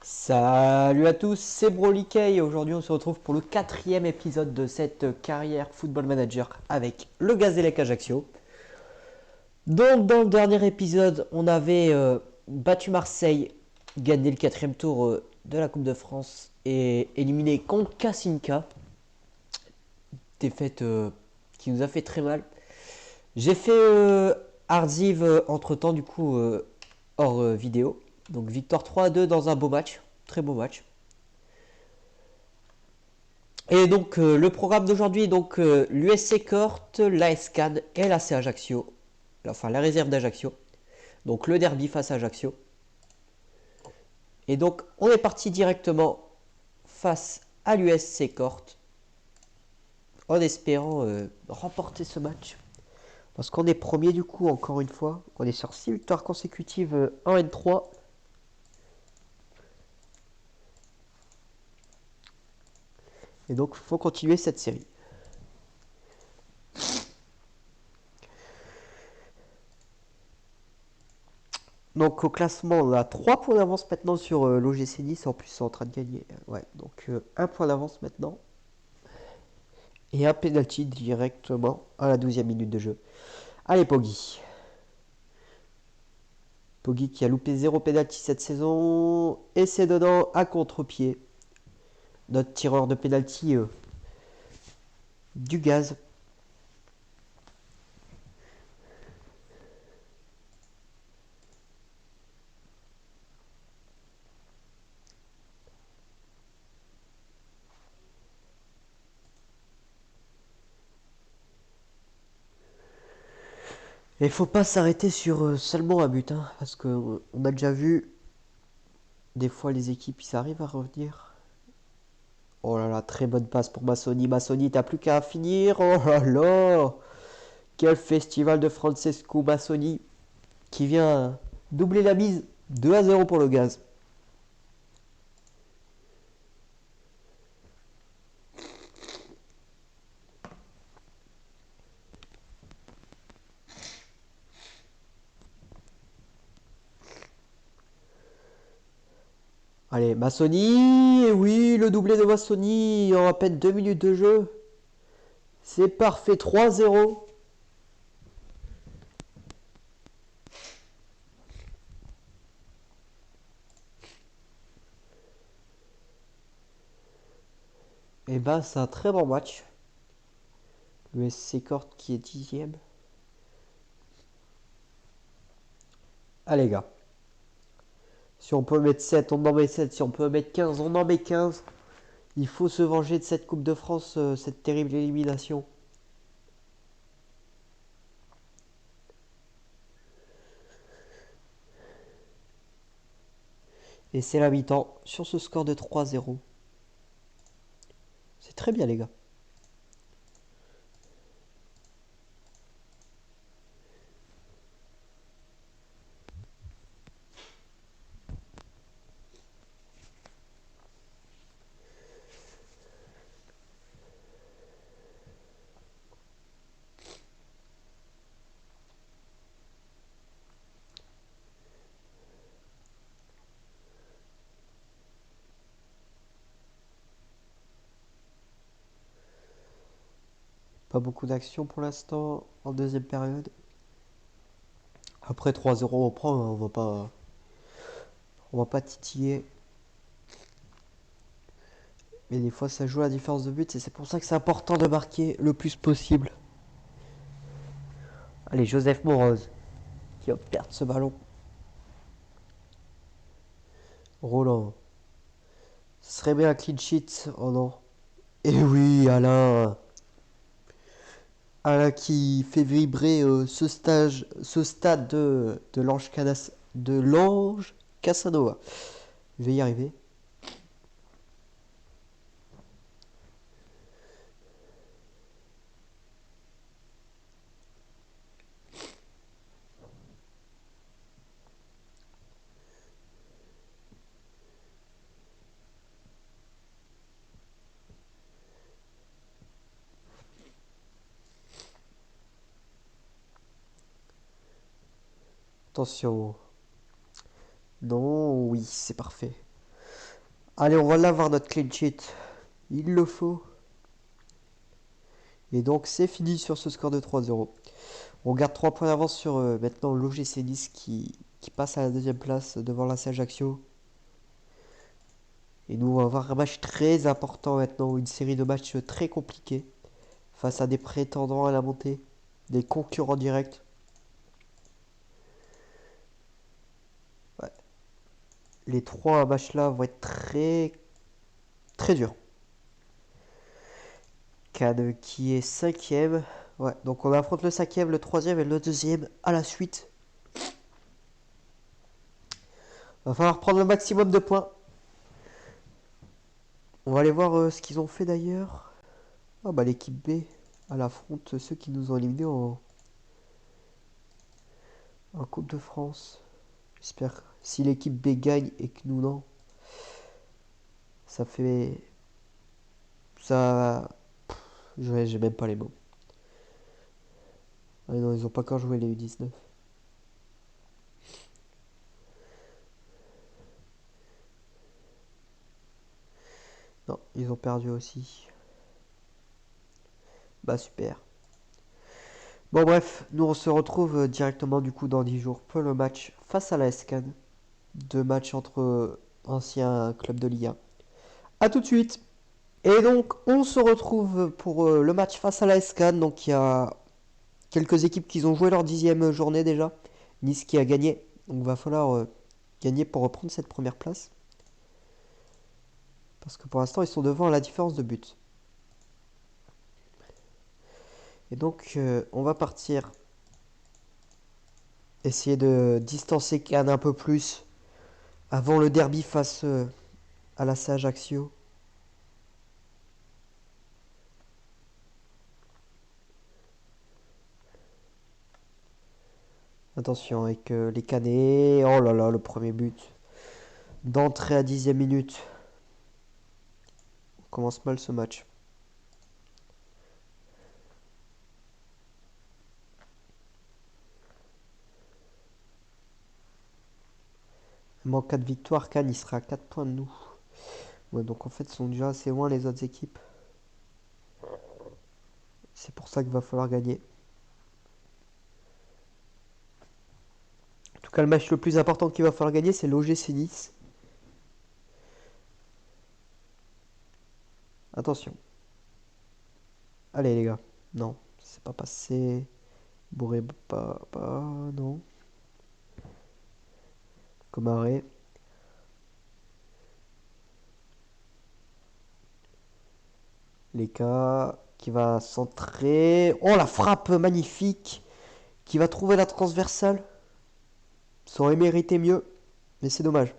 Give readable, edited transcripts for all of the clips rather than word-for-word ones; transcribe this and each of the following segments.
Salut à tous, c'est Brolyk et aujourd'hui on se retrouve pour le quatrième épisode de cette carrière Football Manager avec le Gazélec Ajaccio. Donc dans le dernier épisode, on avait battu Marseille, gagné le quatrième tour de la Coupe de France et éliminé contre Kasinka. Défaite qui nous a fait très mal. J'ai fait Arziv entre temps du coup hors vidéo. Donc victoire 3-2 dans un beau match, très beau match. Et donc le programme d'aujourd'hui, donc l'USC Corte, l'AS Cannes et l'AC Ajaccio, enfin la réserve d'Ajaccio, donc le derby face à Ajaccio. Et donc on est parti directement face à l'USC Corte en espérant remporter ce match. Parce qu'on est premier du coup, encore une fois, on est sur 6 victoires consécutives en N3. Et donc il faut continuer cette série. Donc au classement, on a 3 points d'avance maintenant sur l'OGC Nice. En plus, c'est en train de gagner. Ouais, donc 1 point d'avance maintenant. Et un penalty directement à la 12e minute de jeu. Allez, Poggi. Poggi qui a loupé 0 penalty cette saison. Et c'est dedans à contre-pied. Notre tireur de penalty du gaz. Et faut pas s'arrêter sur seulement un but. Hein, parce qu'on a déjà vu des fois les équipes, ils arrivent à revenir. Oh là là, très bonne passe pour Massoni. Massoni, t'as plus qu'à finir. Oh là là. Quel festival de Francesco Massoni qui vient doubler la mise. 2-0 pour le gaz. Allez, Massoni. Et oui, le doublé de Massoni en à peine 2 minutes de jeu. C'est parfait, 3-0. Et ben, c'est un très bon match. Le SC Corte qui est 10e. Allez, gars. Si on peut mettre 7, on en met 7. Si on peut mettre 15, on en met 15. Il faut se venger de cette Coupe de France, cette terrible élimination. Et c'est la mi-temps sur ce score de 3-0. C'est très bien, les gars. Pas beaucoup d'action pour l'instant en deuxième période. Après 3-0, on prend, hein, on va pas titiller. Mais des fois, ça joue à la différence de but et c'est pour ça que c'est important de marquer le plus possible. Allez, Joseph Moroz qui va perdre ce ballon. Roland. Ce serait bien un clean sheet. Oh non. Et oui, Alain. Alain qui fait vibrer ce stade de l'ange Casanova. Je vais y arriver. Attention. Non, oui, c'est parfait. Allez, on va l'avoir notre clean sheet. Il le faut. Et donc c'est fini sur ce score de 3-0. On garde 3 points d'avance sur maintenant l'OGC Nice qui passe à la deuxième place devant l'AC Ajaccio. Et nous on va avoir un match très important maintenant, une série de matchs très compliqués face à des prétendants à la montée, des concurrents directs. Ouais. Les 3 matchs là vont être très durs. Cannes qui est 5ème. Ouais, donc on affronte le 5ème, le 3ème et le 2ème à la suite. Va falloir prendre le maximum de points. On va aller voir ce qu'ils ont fait d'ailleurs. Ah bah l'équipe B, elle affronte ceux qui nous ont éliminés en Coupe de France. J'espère si l'équipe B gagne et que nous non. Ça fait... Ça... J'ai même pas les mots. Ah non, ils ont pas encore joué les U19. Non, ils ont perdu aussi. Bah super. Bon bref, nous on se retrouve directement du coup dans 10 jours pour le match face à la SCAN. 2 matchs entre anciens clubs de Ligue 1. A tout de suite. Et donc on se retrouve pour le match face à la SCAN. Donc il y a quelques équipes qui ont joué leur 10e journée déjà. Nice qui a gagné. Donc il va falloir gagner pour reprendre cette première place. Parce que pour l'instant ils sont devant à la différence de but. Et donc on va partir essayer de distancer Cannes un peu plus avant le derby face à l'AC Ajaccio. Attention avec les Canets. Oh là là, le premier but. D'entrée à 10e minute. On commence mal ce match. Même en cas de victoire, Cannes il sera à 4 points de nous. Ouais, donc en fait, ils sont déjà assez loin les autres équipes. C'est pour ça qu'il va falloir gagner. En tout cas, le match le plus important qu'il va falloir gagner, c'est l'OGC Nice. Attention. Allez les gars. Non, c'est pas passé. Bourré, pas, non. Comaré. Leka qui va centrer. Oh la frappe magnifique. Qui va trouver la transversale. Ça aurait mérité mieux. Mais c'est dommage.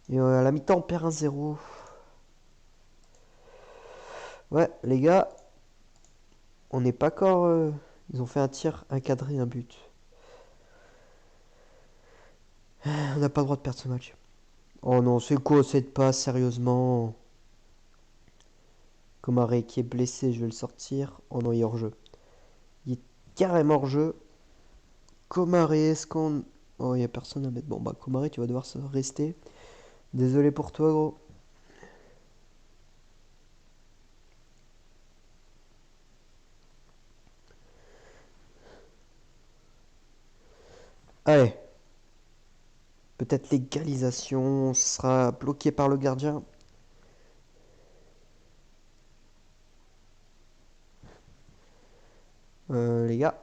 Et à la mi-temps on perd 1-0. Ouais les gars. On n'est pas encore... Ils ont fait un tir, un cadré, un but. On n'a pas le droit de perdre ce match. Oh non, c'est quoi cette passe, sérieusement? Comaré qui est blessé, je vais le sortir. Oh non, il est hors jeu. Il est carrément hors jeu. Comaré, est-ce qu'on... Oh, il n'y a personne à mettre. Bon, bah, Comaré, tu vas devoir rester. Désolé pour toi, gros. Allez. Peut-être l'égalisation sera bloquée par le gardien. Les gars.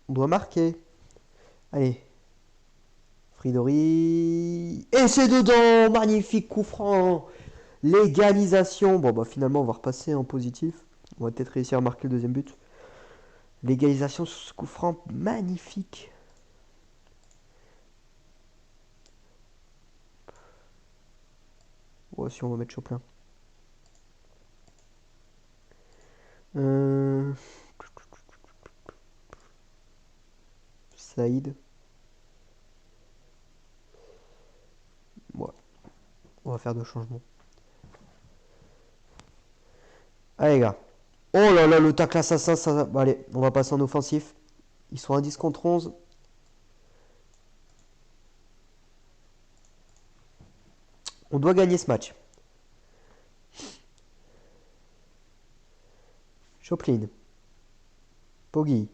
On doit marquer. Allez. Fridori. Et c'est dedans. Magnifique coup franc. L'égalisation. Bon, bah finalement, on va repasser en positif. On va peut-être réussir à marquer le deuxième but. L'égalisation sur ce coup franc. Magnifique. Ouais, si on va mettre Chopin. Saïd. Ouais. On va faire 2 changements. Allez, les gars. Oh là là, le tacle assassin, ça... Bon, allez, on va passer en offensif. Ils sont à 10 contre 11. On doit gagner ce match. Choplin. Poggi.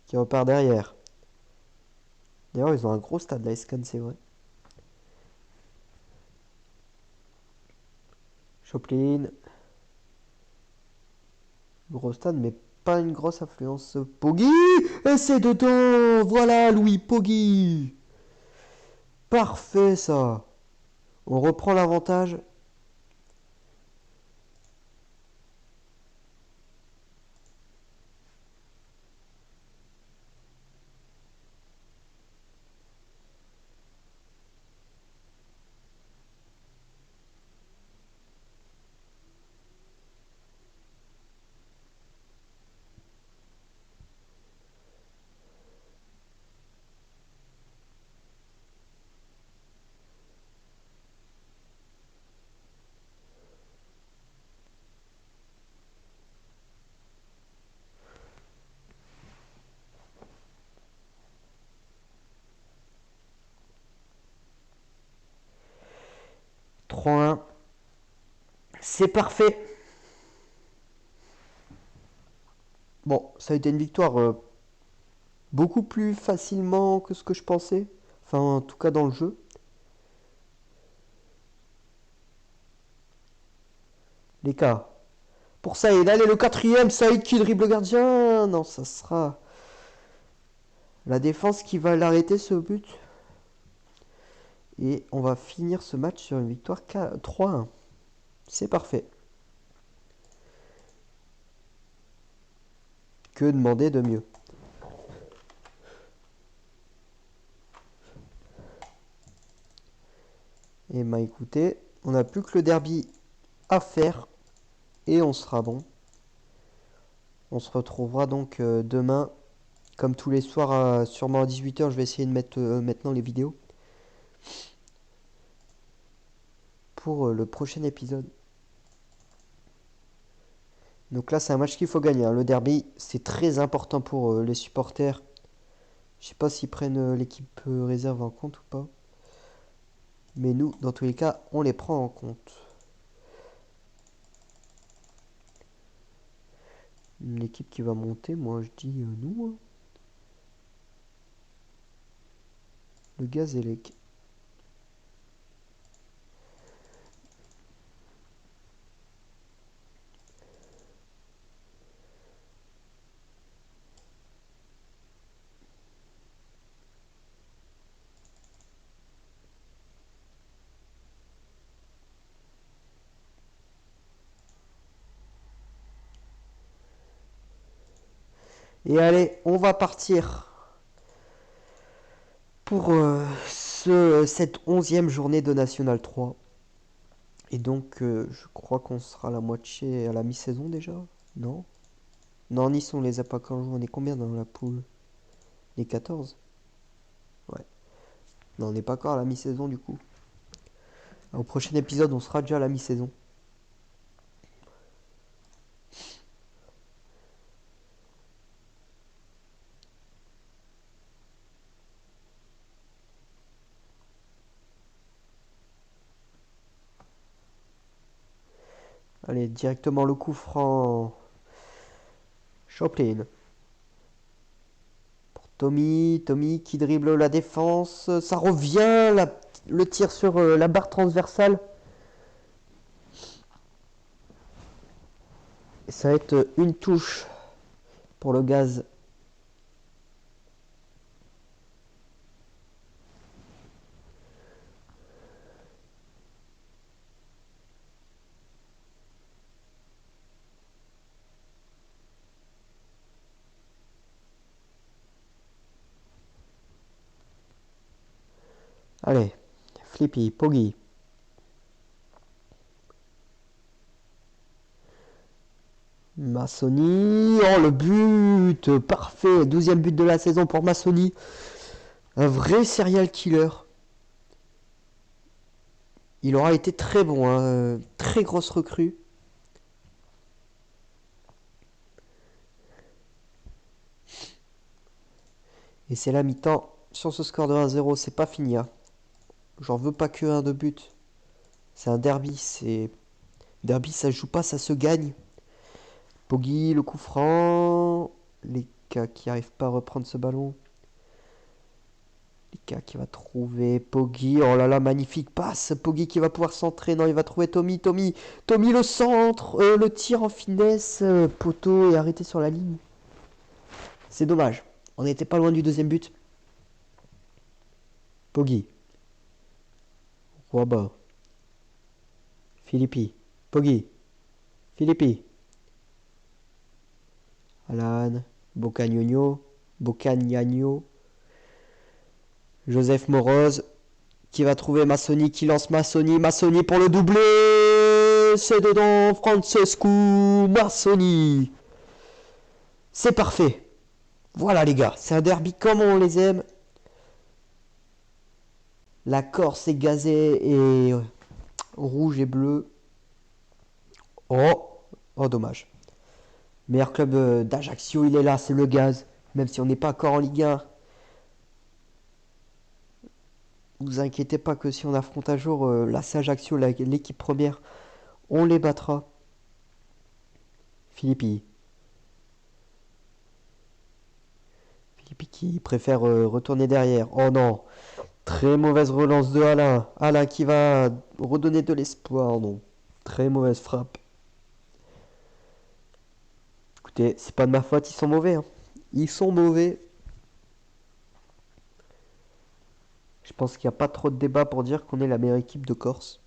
Qui repart derrière. D'ailleurs, ils ont un gros stade, la SCAN, c'est vrai. Choplin. Gros stade, mais pas une grosse influence. Poggi. Et c'est dedans. Voilà, Louis Poggi. Parfait, ça. On reprend l'avantage. Trois 1. C'est parfait. Bon, ça a été une victoire beaucoup plus facilement que ce que je pensais. Enfin, en tout cas dans le jeu. L'écart. Pour Saïd, allez, le quatrième, Saïd qui dribble le gardien. Non, ça sera la défense qui va l'arrêter, ce but. Et on va finir ce match sur une victoire 3-1. C'est parfait. Que demander de mieux? Et bah écoutez, on n'a plus que le derby à faire. Et on sera bon. On se retrouvera donc demain. Comme tous les soirs, sûrement à 18h, je vais essayer de mettre maintenant les vidéos. Pour le prochain épisode. Donc là, c'est un match qu'il faut gagner, hein. Le derby, c'est très important pour les supporters. Je sais pas s'ils prennent l'équipe réserve en compte ou pas. Mais nous, dans tous les cas, on les prend en compte. L'équipe qui va monter, moi je dis nous. Hein. Le Gazélec. Et allez, on va partir pour cette 11e journée de National 3. Et donc, je crois qu'on sera à la moitié, à la mi-saison déjà. Non? Non, Nice, on les a pas encore joués. On est combien dans la poule? Les 14? Ouais. Non, on n'est pas encore à la mi-saison du coup. Au prochain épisode, on sera déjà à la mi-saison. Allez, directement le coup franc. Choplin. Pour Tommy. Tommy qui dribble la défense. Ça revient. Le tir sur la barre transversale. Et ça va être une touche pour le Gaz. Allez, Flippy, Poggi. Massoni, oh le but, parfait, 12e but de la saison pour Massoni. Un vrai serial killer. Il aura été très bon, hein, très grosse recrue. Et c'est la mi-temps. Sur ce score de 1-0, c'est pas fini. Hein. J'en veux pas que un de but. C'est un derby, Derby, ça se joue pas, ça se gagne. Poggi, le coup franc. Les gars qui arrivent pas à reprendre ce ballon. Les gars qui va trouver Poggi. Oh là là, magnifique passe. Poggi qui va pouvoir centrer. Non, il va trouver Tommy. Tommy le centre. Le tir en finesse. Poteau est arrêté sur la ligne. C'est dommage. On n'était pas loin du deuxième but. Poggi. Waba. Filippi. Poggi. Filippi. Alan. Bocagnogno. Joseph Moroz. Qui va trouver Massoni. Qui lance Massoni. Massoni pour le doublé. C'est dedans. Francesco Massoni. C'est parfait. Voilà les gars. C'est un derby comme on les aime. La Corse est gazée et rouge et bleu. Oh, dommage. Meilleur club d'Ajaccio, il est là, c'est le gaz. Même si on n'est pas encore en Ligue 1. Vous inquiétez pas que si on affronte un jour l'AC Ajaccio, l'équipe première, on les battra. Filippi qui préfère retourner derrière. Oh non. Très mauvaise relance de Alain. Alain qui va redonner de l'espoir. Non. Très mauvaise frappe. Écoutez, c'est pas de ma faute, ils sont mauvais. Hein. Ils sont mauvais. Je pense qu'il n'y a pas trop de débat pour dire qu'on est la meilleure équipe de Corse.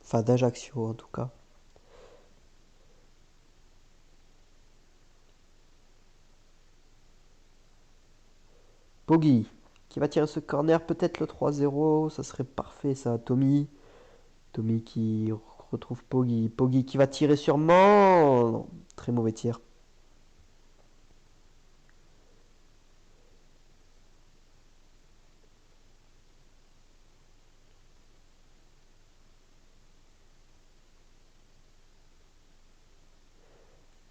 Enfin, d'Ajaccio en tout cas. Poggi qui va tirer ce corner, peut-être le 3-0, ça serait parfait ça. Tommy qui retrouve Poggi qui va tirer sûrement. Non, très mauvais tir.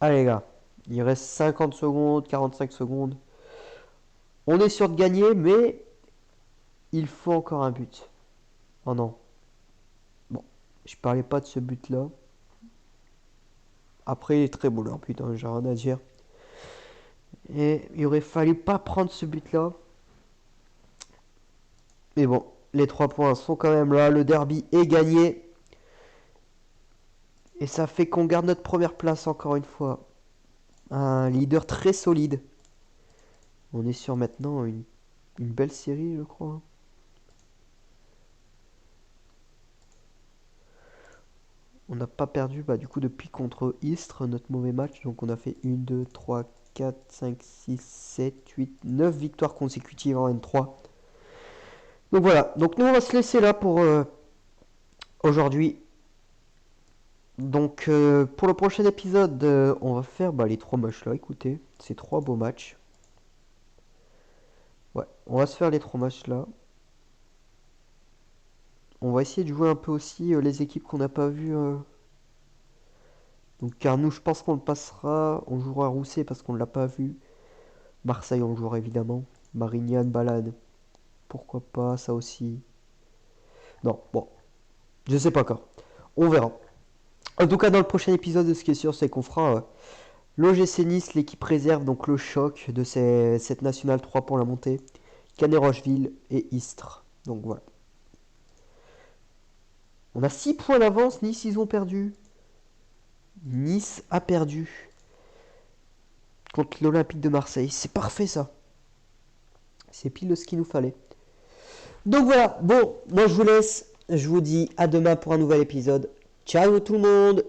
Allez les gars, il reste 50 secondes, 45 secondes. On est sûr de gagner, mais il faut encore un but. Oh non. Bon, je parlais pas de ce but-là. Après, il est très beau leur but, hein, j'ai rien à dire. Et il aurait fallu pas prendre ce but-là. Mais bon, les 3 points sont quand même là. Le derby est gagné. Et ça fait qu'on garde notre première place encore une fois. Un leader très solide. On est sur maintenant une belle série, je crois. On n'a pas perdu du coup depuis contre Istres, notre mauvais match. Donc on a fait 1, 2, 3, 4, 5, 6, 7, 8, 9 victoires consécutives en N3. Donc voilà, donc nous on va se laisser là pour aujourd'hui. Donc pour le prochain épisode, on va faire les 3 matchs là, écoutez, ces 3 beaux matchs. Ouais, on va se faire les 3 matchs là. On va essayer de jouer un peu aussi les équipes qu'on n'a pas vues. Donc Carnouch, je pense qu'on le passera. On jouera Rousset parce qu'on ne l'a pas vu. Marseille, on le jouera évidemment. Marignane, Balade. Pourquoi pas, ça aussi. Non, bon. Je sais pas encore. On verra. En tout cas, dans le prochain épisode, ce qui est sûr, c'est qu'on fera l'OGC Nice, l'équipe réserve, donc le choc de cette Nationale 3 pour la montée. Canet-Rocheville et Istres. Donc voilà. On a 6 points d'avance. Nice, ils ont perdu. Nice a perdu contre l'Olympique de Marseille. C'est parfait ça. C'est pile ce qu'il nous fallait. Donc voilà. Bon, moi je vous laisse. Je vous dis à demain pour un nouvel épisode. Ciao tout le monde!